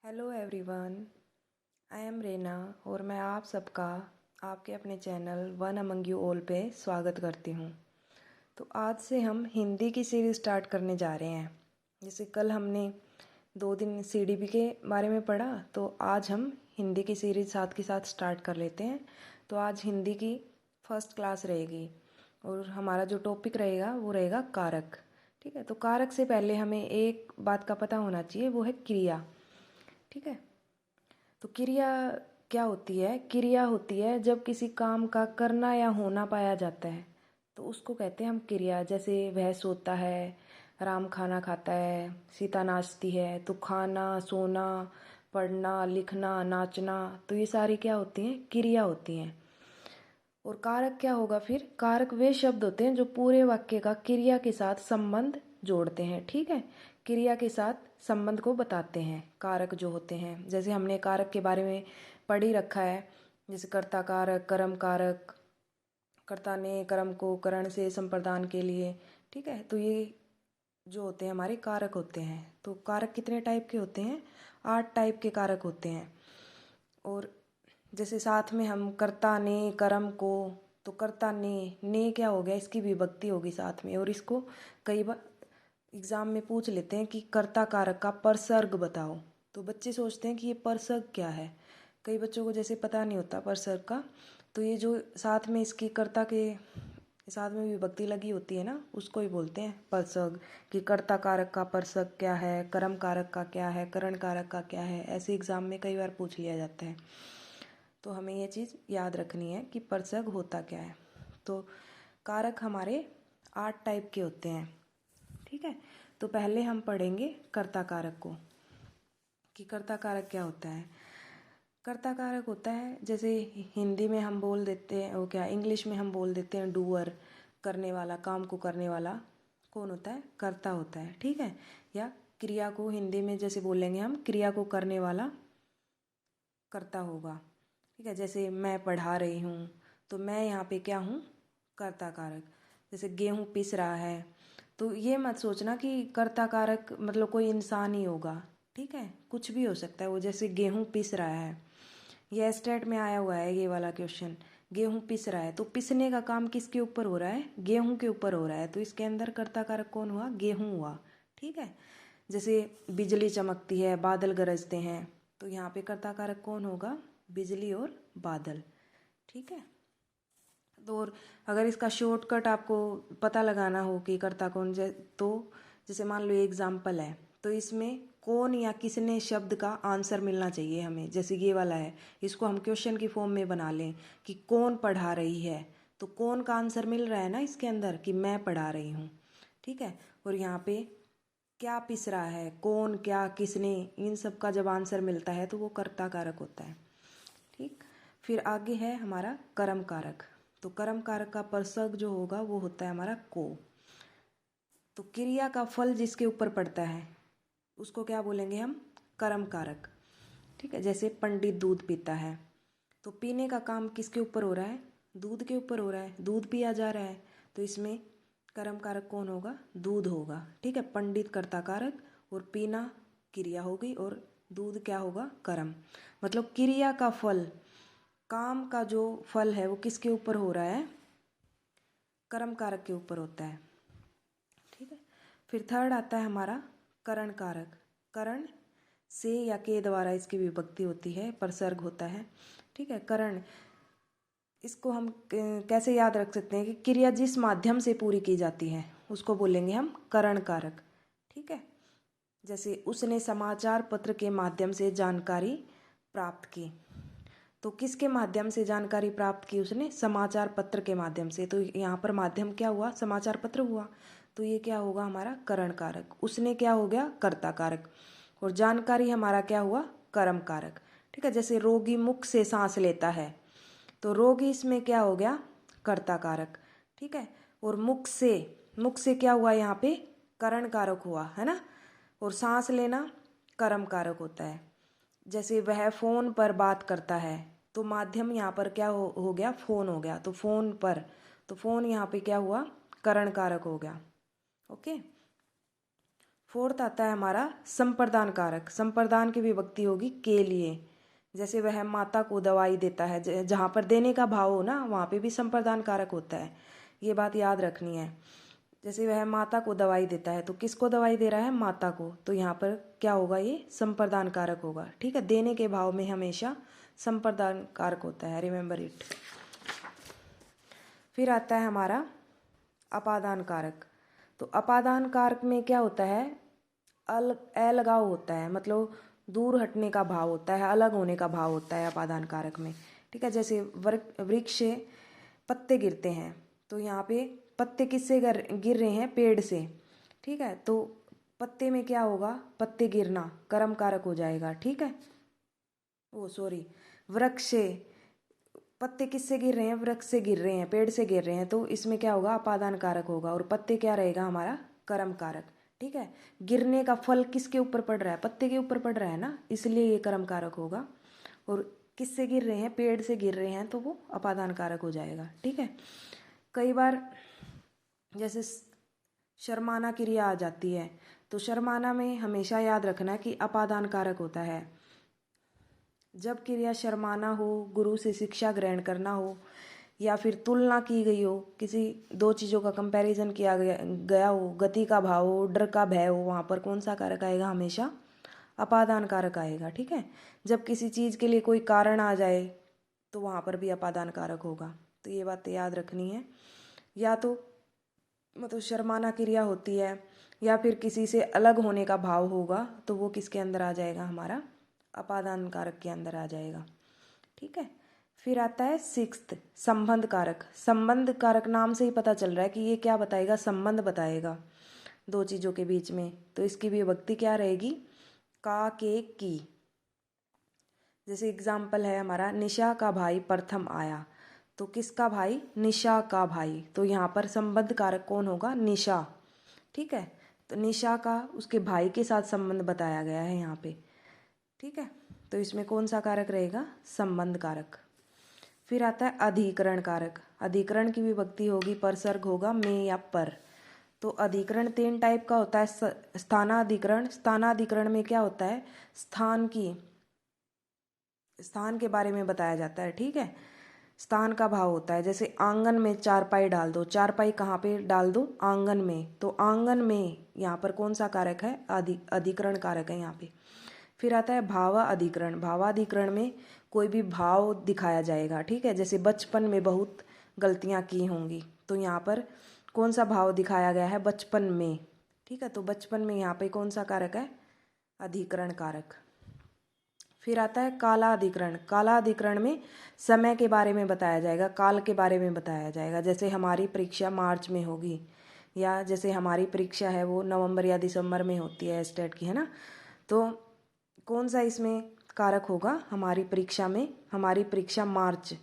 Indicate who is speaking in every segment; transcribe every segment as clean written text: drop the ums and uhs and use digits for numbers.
Speaker 1: Hello everyone, I am Rena और मैं आप सबका आपके अपने channel one among you all पे स्वागत करती हूँ। तो आज से हम हिंदी की सीरीज़ स्टार्ट करने जा रहे हैं। जैसे कल हमने 2 दिन सीडीपी के बारे में पढ़ा, तो आज हम हिंदी की सीरीज़ साथ के साथ स्टार्ट कर लेते हैं। तो आज हिंदी की फर्स्ट क्लास रहेगी और हमारा जो टॉपिक रहेगा वो रहेगा कारक। ठीक है, तो कारक से पहले हमें एक बात का पता होना चाहिए, वो है क्रिया। ठीक है, तो क्रिया क्या होती है? क्रिया होती है जब किसी काम का करना या होना पाया जाता है, तो उसको कहते हैं हम क्रिया। जैसे वह सोता है, राम खाना खाता है, सीता नाचती है। तो खाना, सोना, पढ़ना, लिखना, नाचना, तो ये सारी क्या होती हैं? क्रिया होती हैं। और कारक क्या होगा फिर? कारक वे शब्द होते हैं जो पूरे वाक्य का क्रिया के साथ संबंध जोड़ते हैं। ठीक है, क्रिया के साथ संबंध को बताते हैं कारक जो होते हैं। जैसे हमने कारक के बारे में पढ़ ही रखा है, जैसे कर्ता कारक, कर्म कारक, कर्ता ने कर्म को करण से संप्रदान के लिए। ठीक है, तो ये जो होते हैं हमारे कारक होते हैं। तो कारक कितने टाइप के होते हैं? 8 टाइप के कारक होते हैं। और जैसे साथ में हम कर्ता ने कर्म को, तो कर्ता ने क्या हो गया? इसकी विभक्ति होगी साथ में। और इसको कई बार एग्जाम में पूछ लेते हैं कि कर्ता कारक का परसर्ग बताओ। तो बच्चे सोचते हैं कि ये परसर्ग क्या है। कई बच्चों को जैसे पता नहीं होता परसर्ग का, तो ये जो साथ में इसकी कर्ता के साथ में विभक्ति लगी होती है ना, उसको ही बोलते हैं परसर्ग। कि कर्ता कारक का परसर्ग क्या है, कर्म कारक का क्या है, करण कारक का क्या है, ऐसे एग्जाम में कई बार पूछ लिया जाता है। तो हमें ये चीज़ याद रखनी है कि परसर्ग होता क्या है। तो कारक हमारे 8 टाइप के होते हैं। ठीक है, तो पहले हम पढ़ेंगे कर्ता कारक को, कि कर्ता कारक क्या होता है। कर्ता कारक होता है, जैसे हिंदी में हम बोल देते हैं, वो क्या, इंग्लिश में हम बोल देते हैं डूअर, करने वाला, काम को करने वाला कौन होता है? कर्ता होता है। ठीक है, या क्रिया को हिंदी में जैसे बोलेंगे हम, क्रिया को करने वाला कर्ता होगा। ठीक है, जैसे मैं पढ़ा रही हूँ, तो मैं यहाँ पे क्या हूँ? कर्ता कारक। जैसे गेहूँ पिस रहा है, तो ये मत सोचना कि कर्ता कारक मतलब कोई इंसान ही होगा। ठीक है, कुछ भी हो सकता है वो। जैसे गेहूँ पिस रहा है, ये स्टेट में आया हुआ है ये वाला क्वेश्चन। गेहूँ पिस रहा है, तो पिसने का काम किसके ऊपर हो रहा है? गेहूँ के ऊपर हो रहा है। तो इसके अंदर कर्ता कारक कौन हुआ? गेहूँ हुआ। ठीक है, जैसे बिजली चमकती है, बादल गरजते हैं, तो यहाँ पे कर्ता कारक कौन होगा? बिजली और बादल। ठीक है, तो और अगर इसका शॉर्टकट आपको पता लगाना हो कि कर्ता कौन, तो जैसे मान लो ये एग्जाम्पल है, तो इसमें कौन या किसने शब्द का आंसर मिलना चाहिए हमें। जैसे ये वाला है, इसको हम क्वेश्चन की फॉर्म में बना लें कि कौन पढ़ा रही है, तो कौन का आंसर मिल रहा है ना इसके अंदर, कि मैं पढ़ा रही हूँ। ठीक है, और यहाँ पे क्या पिस रहा है, कौन, क्या, किसने, इन सब का जब आंसर मिलता है तो वो कर्ता कारक होता है। ठीक, फिर आगे है हमारा कर्म कारक। तो कर्म कारक का परसर्ग जो होगा वो होता है हमारा को। तो क्रिया का फल जिसके ऊपर पड़ता है उसको क्या बोलेंगे हम? कर्म कारक। ठीक है, जैसे पंडित दूध पीता है, तो पीने का काम किसके ऊपर हो रहा है? दूध के ऊपर हो रहा है, दूध पिया जा रहा है। तो इसमें कर्म कारक कौन होगा? दूध होगा। ठीक है, पंडित कर्ता कारक और पीना क्रिया होगी और दूध क्या होगा? कर्म। मतलब क्रिया का फल, काम का जो फल है वो किसके ऊपर हो रहा है? कर्म कारक के ऊपर होता है। ठीक है, फिर थर्ड आता है हमारा करण कारक। करण से या के द्वारा इसकी विभक्ति होती है, परसर्ग होता है। ठीक है, करण, इसको हम कैसे याद रख सकते हैं कि क्रिया जिस माध्यम से पूरी की जाती है उसको बोलेंगे हम करण कारक। ठीक है, जैसे उसने समाचार पत्र के माध्यम से जानकारी प्राप्त की, तो किसके माध्यम से जानकारी प्राप्त की उसने? समाचार पत्र के माध्यम से। तो यहाँ पर माध्यम क्या हुआ? समाचार पत्र हुआ। तो ये क्या होगा हमारा? करण कारक। उसने क्या हो गया? कर्ता कारक। और जानकारी हमारा क्या हुआ? कर्म कारक। ठीक है, जैसे रोगी मुख से सांस लेता है, तो रोगी इसमें क्या हो गया? कर्ता कारक। ठीक है, और मुख से क्या हुआ यहाँ पे? करण कारक हुआ, है ना। और सांस लेना कर्म कारक होता है। जैसे वह फोन पर बात करता है, तो माध्यम यहाँ पर क्या हो गया? फोन हो गया। तो फोन पर, तो फोन यहाँ पे क्या हुआ? करण कारक हो गया। ओके, फोर्थ आता है हमारा संप्रदान कारक। संप्रदान की विभक्ति होगी के लिए। जैसे वह माता को दवाई देता है, जहाँ पर देने का भाव हो ना वहाँ पे भी संप्रदान कारक होता है, ये बात याद रखनी है। जैसे वह माता को दवाई देता है तो किसको दवाई दे रहा है, माता को, तो यहाँ पर क्या होगा, ये संप्रदान कारक होगा। ठीक है, देने के भाव में हमेशा संप्रदान कारक होता है, रिमेंबर इट। फिर आता है हमारा अपादान कारक। तो अपादान कारक में क्या होता है, अलगाव होता है, मतलब दूर हटने का भाव होता है, अलग होने का भाव होता है अपादान कारक में। ठीक है, जैसे वृक्ष से पत्ते गिरते हैं तो यहाँ पे पत्ते किससे गिर रहे हैं, पेड़ से। ठीक है, तो पत्ते में क्या होगा, पत्ते गिरना कर्म कारक हो जाएगा। ठीक है, वृक्ष से पत्ते किससे गिर रहे हैं, वृक्ष से गिर रहे हैं, पेड़ से गिर रहे हैं, तो इसमें क्या होगा, अपादान कारक होगा, और पत्ते क्या रहेगा हमारा, कर्म कारक। ठीक है, गिरने का फल किसके ऊपर पड़ रहा है, पत्ते के ऊपर पड़ रहा है ना, इसलिए ये कर्म कारक होगा। और किससे गिर रहे हैं, पेड़ से गिर रहे हैं, तो वो अपादान कारक हो जाएगा। ठीक है, कई बार जैसे शर्माना क्रिया आ जाती है, तो शर्माना में हमेशा याद रखना है कि अपादान कारक होता है। जब क्रिया शर्माना हो, गुरु से शिक्षा ग्रहण करना हो, या फिर तुलना की गई हो, किसी दो चीज़ों का कंपैरिजन किया गया हो, गति का भाव हो, डर का भय हो, वहाँ पर कौन सा कारक आएगा, हमेशा अपादान कारक आएगा। ठीक है, जब किसी चीज़ के लिए कोई कारण आ जाए तो वहाँ पर भी अपादान कारक होगा। तो ये बातें याद रखनी है। या तो मतलब शर्माना क्रिया होती है, या फिर किसी से अलग होने का भाव होगा, तो वो किसके अंदर आ जाएगा, हमारा अपादान कारक के अंदर आ जाएगा। ठीक है, फिर आता है सिक्स्थ संबंध कारक। संबंध कारक नाम से ही पता चल रहा है कि ये क्या बताएगा, संबंध बताएगा दो चीज़ों के बीच में। तो इसकी विभक्ति क्या रहेगी, का के की। जैसे एग्जाम्पल है हमारा, निशा का भाई प्रथम आया, तो किसका भाई, निशा का भाई, तो यहाँ पर संबंध कारक कौन होगा, निशा। ठीक है, तो निशा का उसके भाई के साथ संबंध बताया गया है यहाँ पे। ठीक है, तो इसमें कौन सा कारक रहेगा, संबंध कारक। फिर आता है अधिकरण कारक। अधिकरण की विभक्ति होगी, परसर्ग होगा में या पर। तो अधिकरण तीन टाइप का होता है, स्थानाधिकरण। स्थानाधिकरण में क्या होता है, स्थान के बारे में बताया जाता है। ठीक है, स्थान का भाव होता है, जैसे आंगन में चारपाई डाल दो, चारपाई कहाँ पे डाल दो, आंगन में, तो आंगन में यहाँ पर कौन सा कारक है, अधिकरण कारक है यहाँ पे। फिर आता है भावाधिकरण। भावाधिकरण में कोई भी भाव दिखाया जाएगा। ठीक है, जैसे बचपन में बहुत गलतियाँ की होंगी, तो यहाँ पर कौन सा भाव दिखाया गया है, बचपन में। ठीक है, तो बचपन में यहाँ पे कौन सा कारक है, अधिकरण कारक। फिर आता है कालाधिकरण। कालाधिकरण में समय के बारे में बताया जाएगा, काल के बारे में बताया जाएगा। जैसे हमारी परीक्षा मार्च में होगी, या जैसे हमारी परीक्षा है वो नवंबर या दिसंबर में होती है स्टेट की, है ना, तो कौन सा इसमें कारक होगा, हमारी परीक्षा में, हमारी परीक्षा मार्च,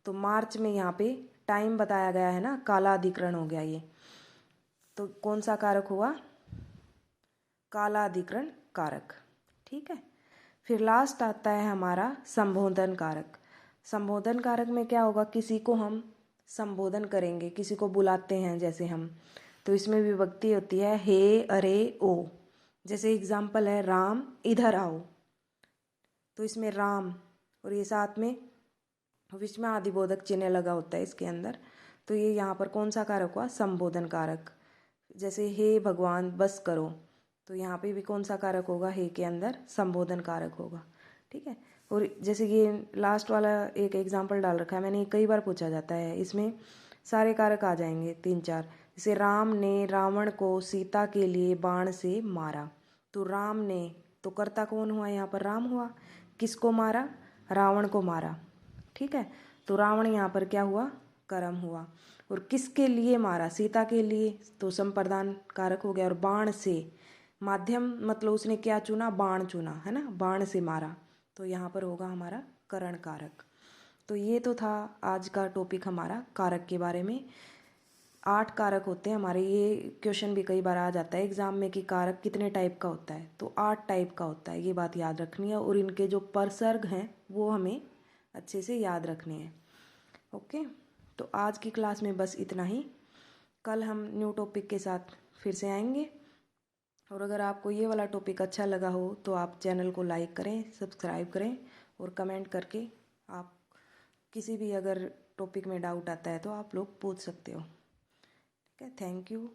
Speaker 1: तो मार्च में यहाँ पे टाइम बताया गया है ना, कालाधिकरण हो गया ये। तो कौन सा कारक हुआ, कालाधिकरण कारक। ठीक है, फिर लास्ट आता है हमारा संबोधन कारक। संबोधन कारक में क्या होगा, किसी को हम संबोधन करेंगे, किसी को बुलाते हैं जैसे हम, तो इसमें विभक्ति होती है हे, अरे, ओ। जैसे एग्जाम्पल है, राम इधर आओ, तो इसमें राम और ये साथ में विस्मय आदिबोधक चिन्ह लगा होता है इसके अंदर, तो ये यहाँ पर कौन सा कारक हुआ, संबोधन कारक। जैसे हे भगवान बस करो, तो यहाँ पे भी कौन सा कारक होगा, हे के अंदर संबोधन कारक होगा। ठीक है, और जैसे ये लास्ट वाला एक एग्जाम्पल डाल रखा है मैंने, कई बार पूछा जाता है, इसमें सारे कारक आ जाएंगे तीन चार। जैसे राम ने रावण को सीता के लिए बाण से मारा, तो राम ने, तो कर्ता कौन हुआ यहाँ पर, राम हुआ। किसको मारा, रावण को मारा। ठीक है, तो रावण यहाँ पर क्या हुआ, कर्म हुआ। और किसके लिए मारा, सीता के लिए, तो संप्रदान कारक हो गया। और बाण से, माध्यम मतलब उसने क्या चुना, बाण चुना, है ना, बाण से मारा, तो यहाँ पर होगा हमारा करण कारक। तो ये तो था आज का टॉपिक हमारा कारक के बारे में। 8 कारक होते हैं हमारे, ये क्वेश्चन भी कई बार आ जाता है एग्जाम में कि कारक कितने टाइप का होता है, तो 8 टाइप का होता है, ये बात याद रखनी है। और इनके जो परसर्ग हैं वो हमें अच्छे से याद रखने हैं। ओके, तो आज की क्लास में बस इतना ही। कल हम न्यू टॉपिक के साथ फिर से आएंगे। और अगर आपको ये वाला टॉपिक अच्छा लगा हो तो आप चैनल को लाइक करें, सब्सक्राइब करें और कमेंट करके आप किसी भी अगर टॉपिक में डाउट आता है तो आप लोग पूछ सकते हो। ठीक है, थैंक यू।